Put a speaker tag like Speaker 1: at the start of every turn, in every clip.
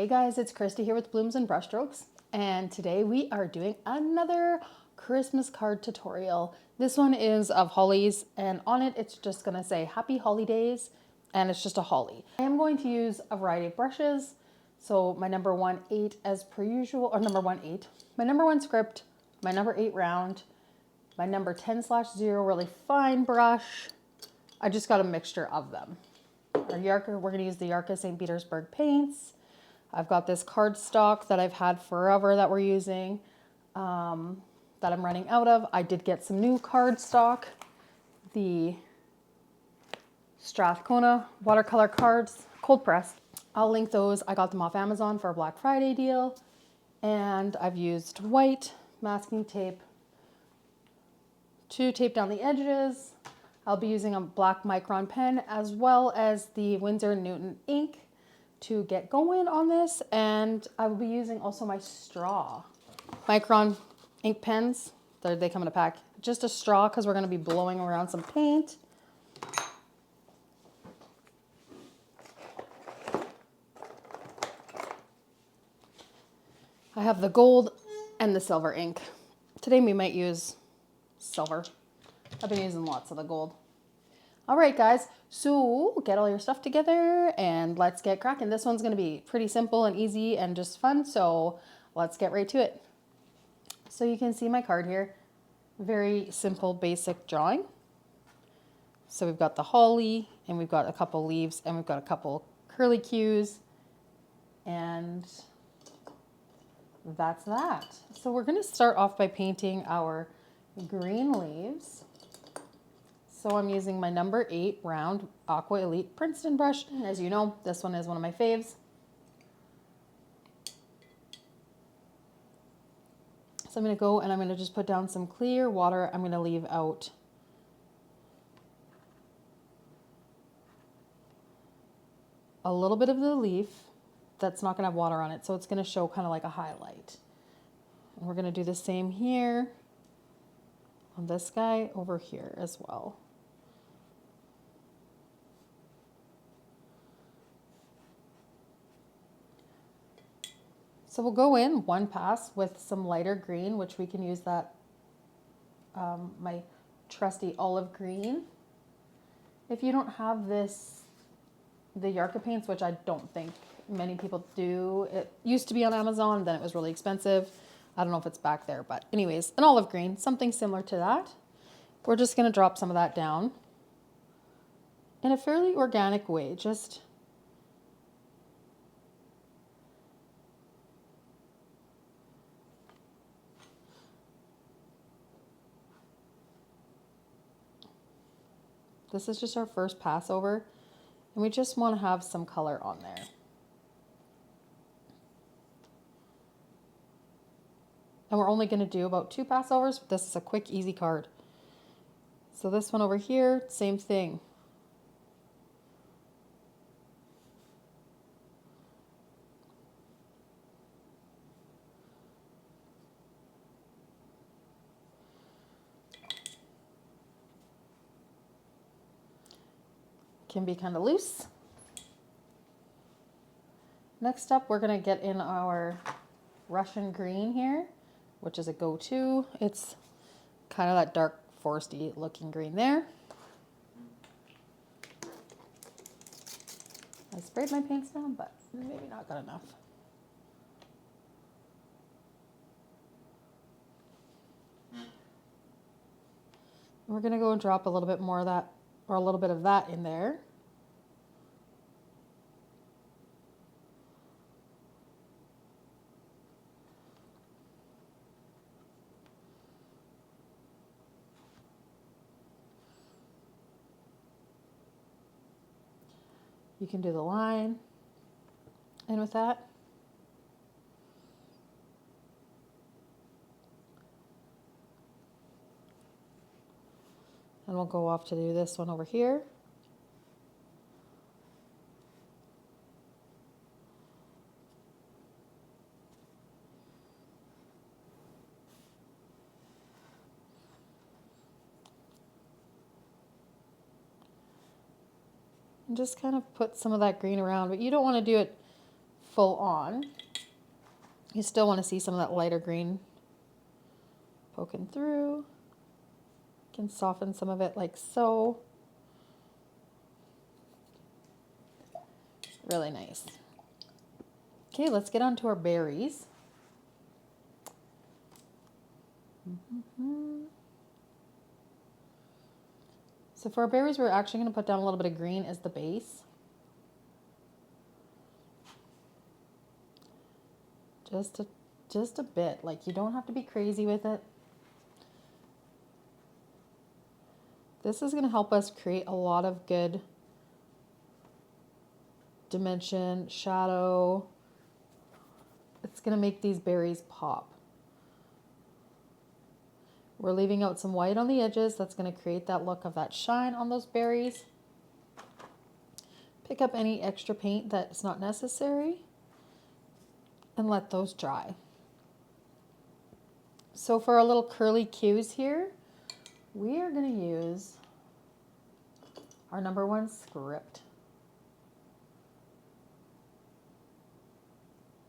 Speaker 1: Hey guys, it's Christy here with Blooms and Brushstrokes, and today we are doing another Christmas card tutorial. This one is of hollies, and on it it's just gonna say Happy Holidays, and it's just a holly. I am going to use a variety of brushes, so my number 1/8 as per usual, or number 1/8, my number 1 script, my number 8 round, my number 10/0 really fine brush. I just got a mixture of them. Our Yarka, we're gonna use the Yarka St. Petersburg paints. I've got this cardstock that I've had forever that we're using, that I'm running out of. I did get some new cardstock, the Strathcona watercolor cards, cold pressed. I'll link those. I got them off Amazon for a Black Friday deal. And I've used white masking tape to tape down the edges. I'll be using a black Micron pen as well as the Windsor Newton ink to get going on this, and I will be using also my straw. Micron ink pens, they come in a pack. Just a straw because we're going to be blowing around some paint. I have the gold and the silver ink. Today we might use silver. I've been using lots of the gold. All right, guys, so get all your stuff together and let's get cracking. This one's gonna be pretty simple and easy and just fun, so let's get right to it. So you can see my card here. Very simple, basic drawing. So we've got the holly, and we've got a couple leaves, and we've got a couple curly cues, and that's that. So we're gonna start off by painting our green leaves. So I'm using my number 8 round Aqua Elite Princeton brush. And as you know, this one is one of my faves. So I'm gonna go and I'm gonna just put down some clear water. I'm gonna leave out a little bit of the leaf that's not gonna have water on it. So it's gonna show kind of like a highlight. And we're gonna do the same here on this guy over here as well. So we'll go in one pass with some lighter green, which we can use that, my trusty olive green. If you don't have this, the Yarka paints, which I don't think many people do, it used to be on Amazon, then it was really expensive. I don't know if it's back there, but anyways, an olive green, something similar to that. We're just gonna drop some of that down in a fairly organic way, just this is just our first pass over, and we just want to have some color on there. And we're only going to do about 2 passovers. This is a quick, easy card. So this one over here, same thing. Can be kind of loose. Next up, we're going to get in our Russian green here, which is a go-to. It's kind of that dark foresty looking green there. I sprayed my paints down, but maybe not good enough. We're going to go and drop a little bit more of that, or a little bit of that in there. You can do the line in with that. And we'll go off to do this one over here. And just kind of put some of that green around, but you don't want to do it full on. You still want to see some of that lighter green poking through. You can soften some of it like so. Really nice. Okay, let's get on to our berries. So for our berries, we're actually going to put down a little bit of green as the base. Just a bit. Like, you don't have to be crazy with it. This is going to help us create a lot of good dimension, shadow. It's going to make these berries pop. We're leaving out some white on the edges. That's going to create that look of that shine on those berries. Pick up any extra paint that's not necessary and let those dry. So for our little curly cues here, we are going to use our #1 script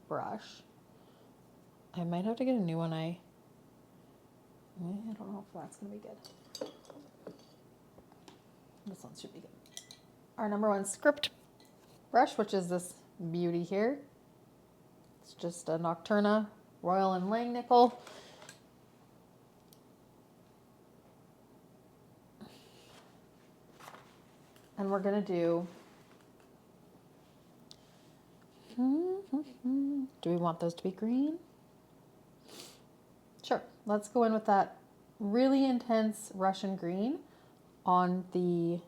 Speaker 1: brush. I might have to get a new one. I don't know if that's going to be good. This one should be good. Our #1 script brush, which is this beauty here. It's just a Nocturna Royal and Langnickel. And we're going to do, do we want those to be green? Sure. Let's go in with that really intense Russian green on the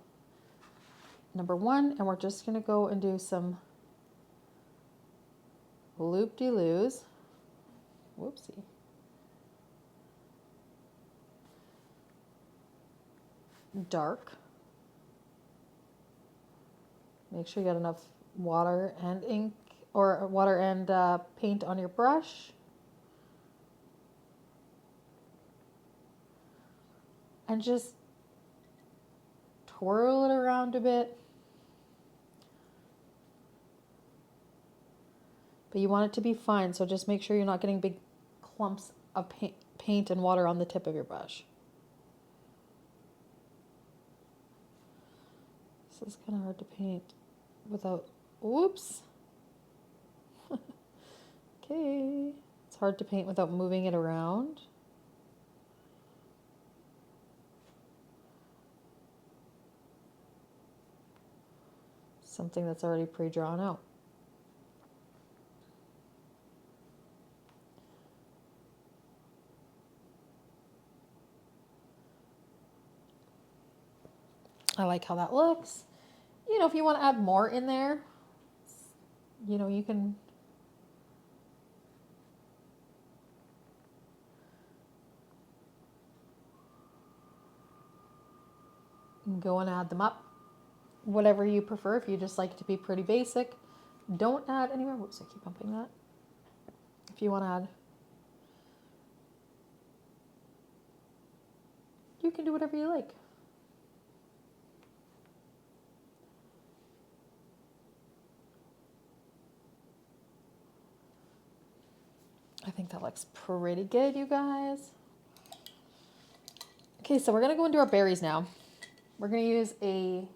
Speaker 1: #1, and we're just going to go and do some loop-de-loos. Whoopsie. Dark. Make sure you got enough water and ink, or water and paint on your brush. And just twirl it around a bit. But you want it to be fine, so just make sure you're not getting big clumps of paint and water on the tip of your brush. This is kind of hard to paint without, whoops. Okay, it's hard to paint without moving it around. Something that's already pre-drawn out. I like how that looks. You know, if you want to add more in there, you know, you can go and add them up. Whatever you prefer. If you just like to be pretty basic, don't add anywhere. Whoops, I keep bumping that. If you want to add, you can do whatever you like. I think that looks pretty good, you guys. Okay, so we're going to go into our berries now. We're going to use a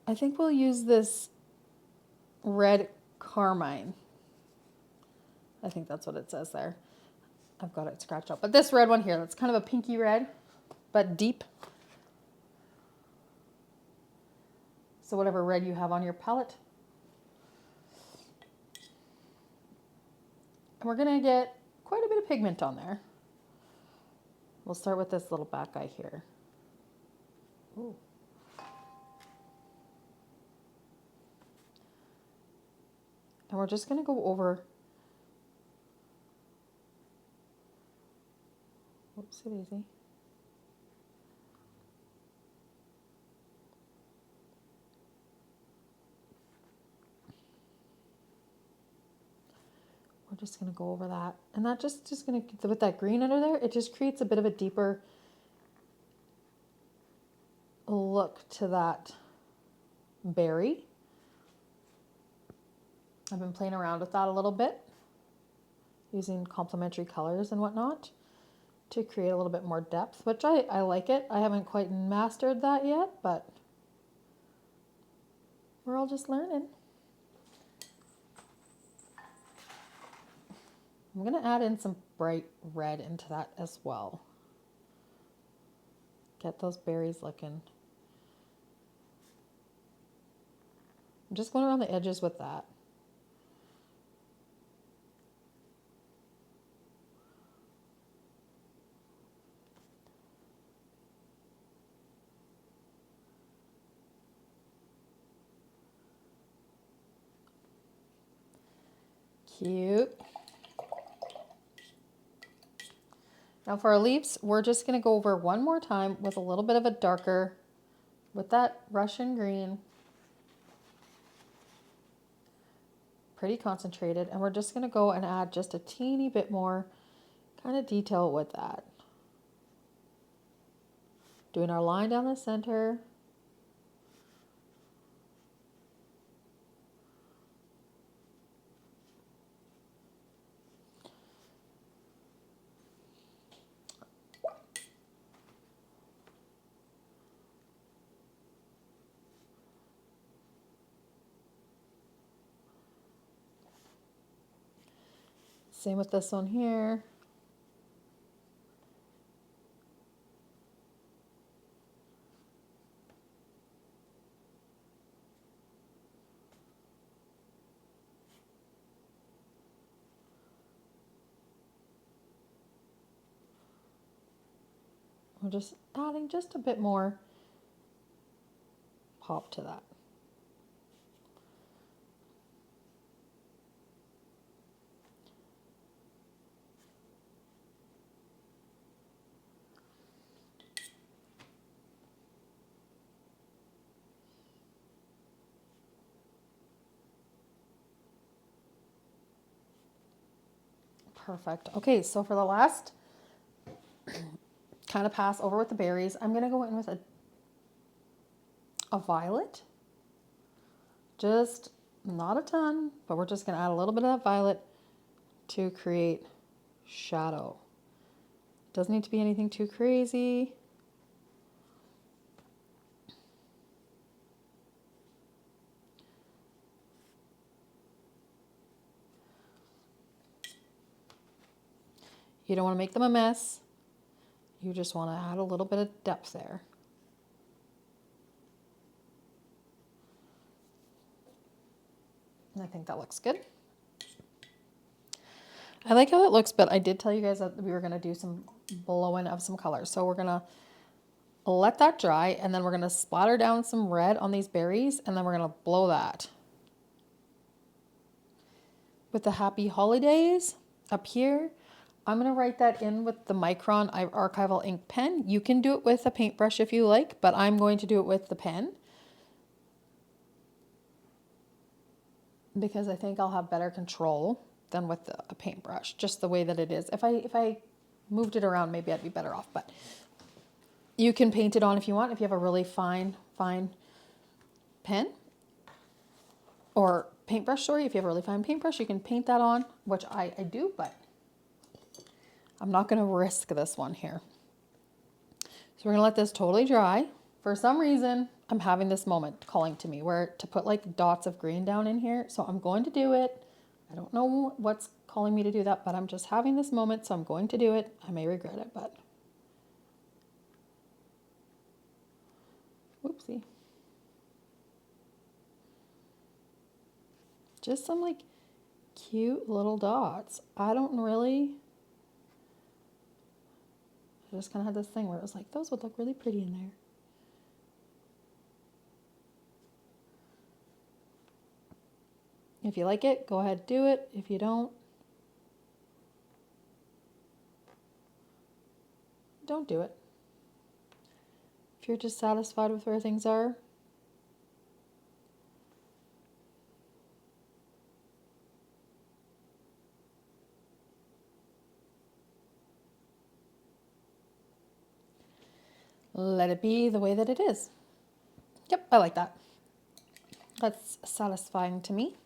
Speaker 1: I think we'll use this red carmine. I think that's what it says there. I've got it scratched up. But this red one here, that's kind of a pinky red, but deep. So whatever red you have on your palette. And we're going to get quite a bit of pigment on there. We'll start with this little back eye here. Ooh. And we're just going to go over, whoopsie daisy. We're just going to go over that. And that just going to, with that green under there, it just creates a bit of a deeper look to that berry. I've been playing around with that a little bit, using complementary colors and whatnot to create a little bit more depth, which I like it. I haven't quite mastered that yet, but we're all just learning. I'm going to add in some bright red into that as well. Get those berries looking. I'm just going around the edges with that. Cute. Now for our leaves, we're just going to go over one more time with a little bit of a darker, with that Russian green. Pretty concentrated. And we're just going to go and add just a teeny bit more kind of detail with that. Doing our line down the center. Same with this one here. We're just adding just a bit more pop to that. Perfect. Okay, so for the last kind of pass over with the berries, I'm going to go in with a violet. Just not a ton, but we're just going to add a little bit of that violet to create shadow. Doesn't need to be anything too crazy. You don't want to make them a mess. You just want to add a little bit of depth there. And I think that looks good. I like how it looks, but I did tell you guys that we were going to do some blowing of some colors. So we're going to let that dry, and then we're going to splatter down some red on these berries, and then we're going to blow that. With the happy holidays up here, I'm going to write that in with the Micron archival ink pen. You can do it with a paintbrush if you like, but I'm going to do it with the pen because I think I'll have better control than with a paintbrush, just the way that it is. If I moved it around, maybe I'd be better off, but you can paint it on if you want, if you have a really fine pen or paintbrush, sorry. If you have a really fine paintbrush, you can paint that on, which I do, but I'm not going to risk this one here. So we're going to let this totally dry. For some reason, I'm having this moment calling to me where to put like dots of green down in here. So I'm going to do it. I don't know what's calling me to do that, but I'm just having this moment. So I'm going to do it. I may regret it, but whoopsie. Just some like cute little dots. I just kind of had this thing where it was like, those would look really pretty in there. If you like it, go ahead, do it. If you don't do it. If you're just satisfied with where things are, let it be the way that it is. Yep, I like that. That's satisfying to me.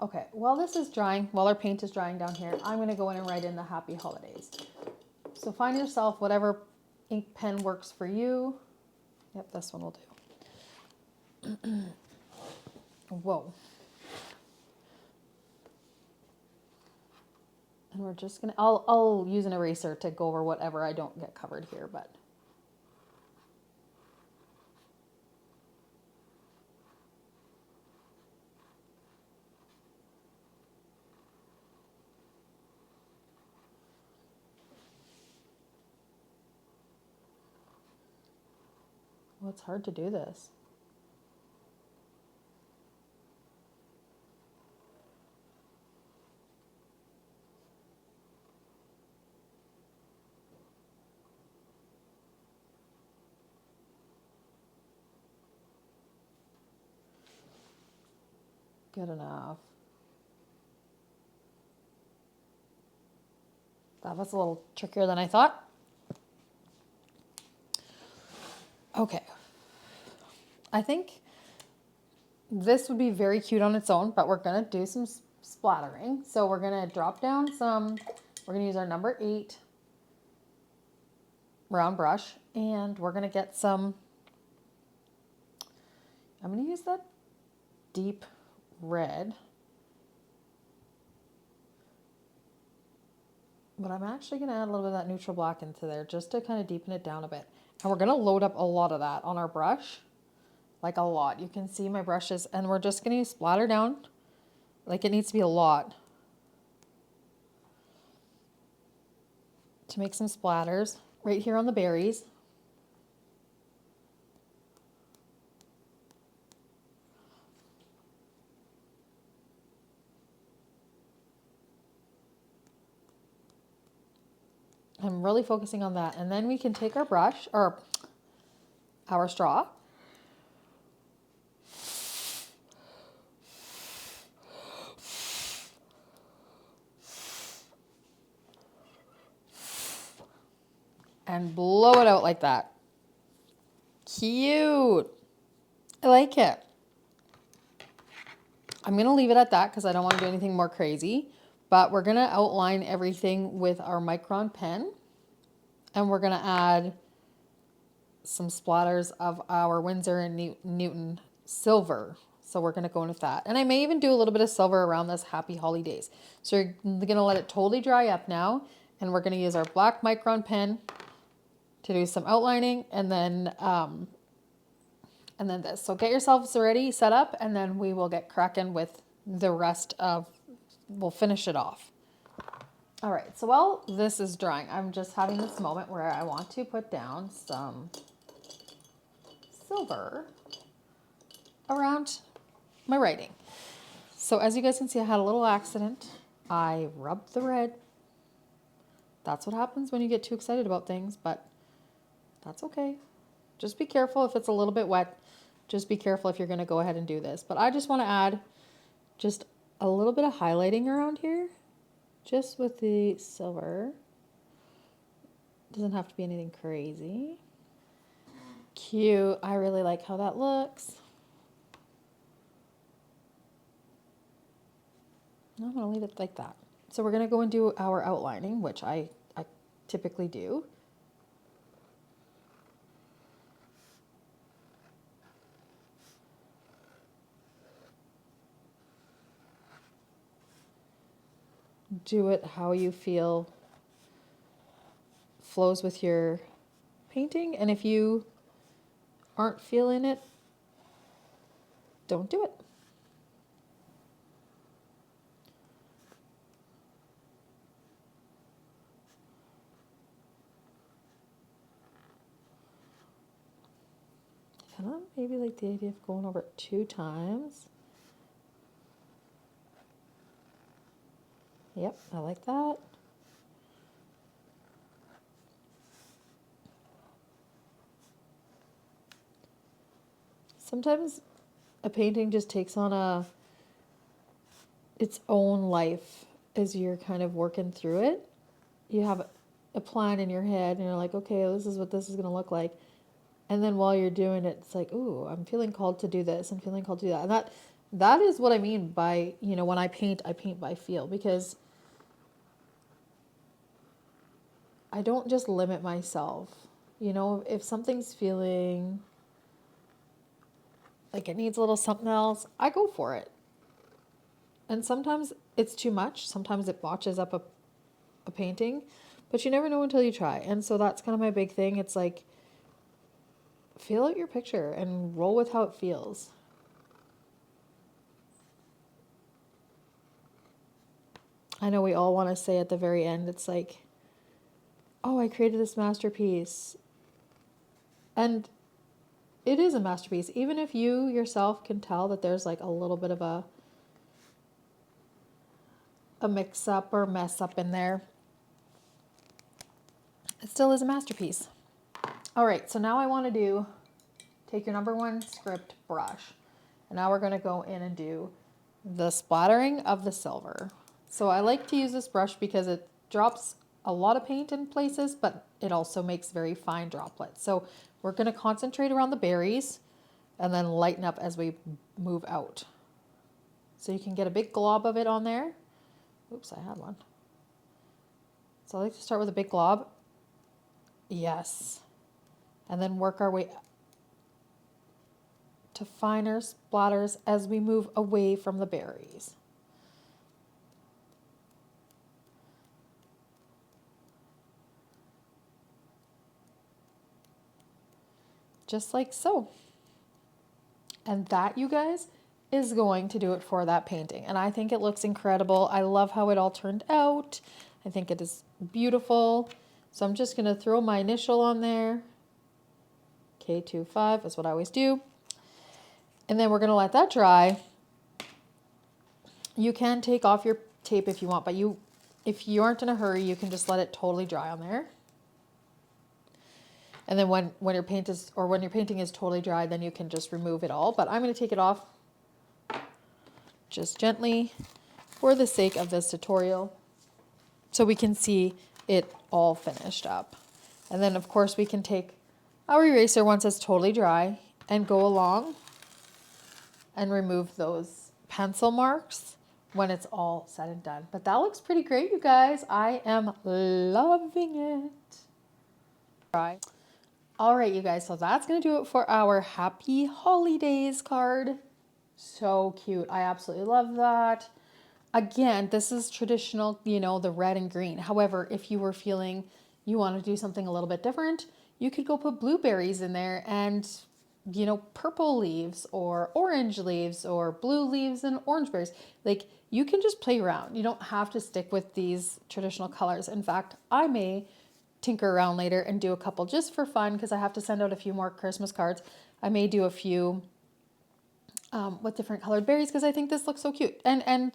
Speaker 1: Okay, while this is drying, while our paint is drying down here, I'm going to go in and write in the happy holidays. So find yourself whatever ink pen works for you. Yep, this one will do. Whoa. And we're just going to, I'll use an eraser to go over whatever I don't get covered here, but. Well, it's hard to do this. Good enough. That was a little trickier than I thought. Okay. I think this would be very cute on its own, but we're going to do some splattering. So we're going to drop down some, we're going to use our number 8 round brush, and we're going to get some, I'm going to use that deep red, but I'm actually going to add a little bit of that neutral black into there just to kind of deepen it down a bit. And we're going to load up a lot of that on our brush, like a lot. You can see my brushes, and we're just going to splatter down like it needs to be a lot to make some splatters right here on the berries. I'm really focusing on that. And then we can take our brush, or our straw, and blow it out like that. Cute. I like it. I'm going to leave it at that because I don't want to do anything more crazy. But we're going to outline everything with our Micron pen. And we're going to add some splatters of our Windsor Newton silver. So we're going to go in with that. And I may even do a little bit of silver around this happy holidays. So you're going to let it totally dry up now. And we're going to use our black Micron pen to do some outlining, and then this. So get yourselves ready, set up, and then we will get cracking with the rest of, we'll finish it off. All right, so while this is drying, I'm just having this moment where I want to put down some silver around my writing. So as you guys can see, I had a little accident. I rubbed the red. That's what happens when you get too excited about things, but that's okay. Just be careful if it's a little bit wet. Just be careful if you're going to go ahead and do this. But I just want to add just a little bit of highlighting around here, just with the silver. Doesn't have to be anything crazy. Cute. I really like how that looks. I'm going to leave it like that. So we're going to go and do our outlining, which I typically do. Do it how you feel flows with your painting, and if you aren't feeling it, don't do it. I kind of maybe like the idea of going over it 2 times. Yep, I like that. Sometimes a painting just takes on its own life as you're kind of working through it. You have a plan in your head and you're like, okay, this is what this is going to look like. And then while you're doing it, it's like, ooh, I'm feeling called to do this. I'm feeling called to do that. And that is what I mean by, when I paint by feel, because I don't just limit myself. If something's feeling like it needs a little something else, I go for it. And sometimes it's too much. Sometimes it botches up a painting, but you never know until you try. And so that's kind of my big thing. It's like, feel out your picture and roll with how it feels. I know we all want to say at the very end, it's like, oh, I created this masterpiece. And it is a masterpiece. Even if you yourself can tell that there's like a little bit of a mix up or mess up in there, it still is a masterpiece. All right, so now I want to take your #1 script brush, and now we're going to go in and do the splattering of the silver. So I like to use this brush because it drops a lot of paint in places, but it also makes very fine droplets. So we're going to concentrate around the berries and then lighten up as we move out. So you can get a big glob of it on there. Oops, I had one. So I like to start with a big glob. Yes. And then work our way to finer splatters as we move away from the berries. Just like so. And that, you guys, is going to do it for that painting. And I think it looks incredible. I love how it all turned out. I think it is beautiful. So I'm just going to throw my initial on there. K25 is what I always do. And then we're going to let that dry. You can take off your tape if you want, but if you aren't in a hurry, you can just let it totally dry on there. And then when your painting is totally dry, then you can just remove it all. But I'm going to take it off just gently for the sake of this tutorial, so we can see it all finished up. And then of course we can take our eraser once it's totally dry and go along and remove those pencil marks when it's all said and done. But that looks pretty great, you guys. I am loving it. Try. All right, you guys, so that's going to do it for our Happy Holidays card. So cute. I absolutely love that. Again, this is traditional, the red and green. However, if you were feeling you want to do something a little bit different, you could go put blueberries in there and, purple leaves or orange leaves or blue leaves and orange berries. Like, you can just play around. You don't have to stick with these traditional colors. In fact, I may tinker around later and do a couple just for fun, because I have to send out a few more Christmas cards. I may do a few with different colored berries, because I think this looks so cute, and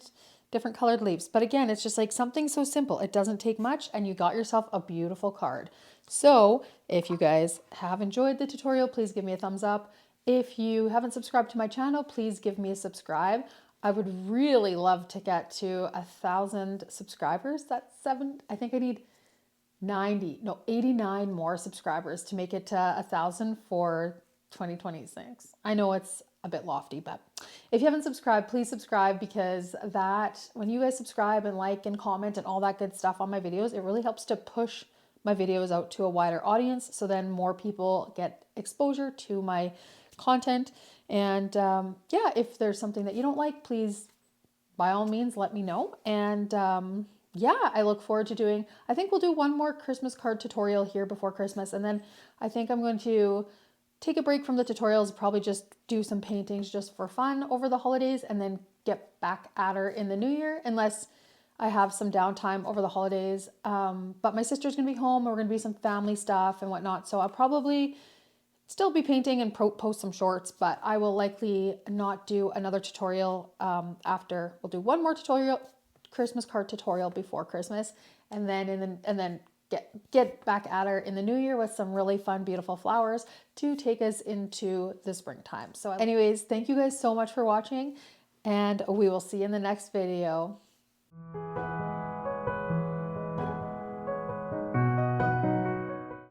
Speaker 1: different colored leaves. But again, it's just like something so simple. It doesn't take much, and you got yourself a beautiful card. So if you guys have enjoyed the tutorial, please give me a thumbs up. If you haven't subscribed to my channel, please give me a subscribe. I would really love to get to 1,000 subscribers. That's I think I need 89 more subscribers to make it to 1,000 for 2026. I know it's a bit lofty, but if you haven't subscribed, please subscribe, because when you guys subscribe and like and comment and all that good stuff on my videos, it really helps to push my videos out to a wider audience. So then more people get exposure to my content. And yeah, if there's something that you don't like, please, by all means, let me know. And yeah, I look forward to I think we'll do one more Christmas card tutorial here before Christmas. And then I think I'm going to take a break from the tutorials, probably just do some paintings just for fun over the holidays, and then get back at her in the new year, unless I have some downtime over the holidays. But my sister's going to be home, and we're going to do some family stuff and whatnot. So I'll probably still be painting and post some shorts, but I will likely not do another tutorial after. We'll do one more Christmas card tutorial before Christmas, and then get back at her in the new year with some really fun, beautiful flowers to take us into the springtime. So anyways, thank you guys so much for watching, and we will see you in the next video.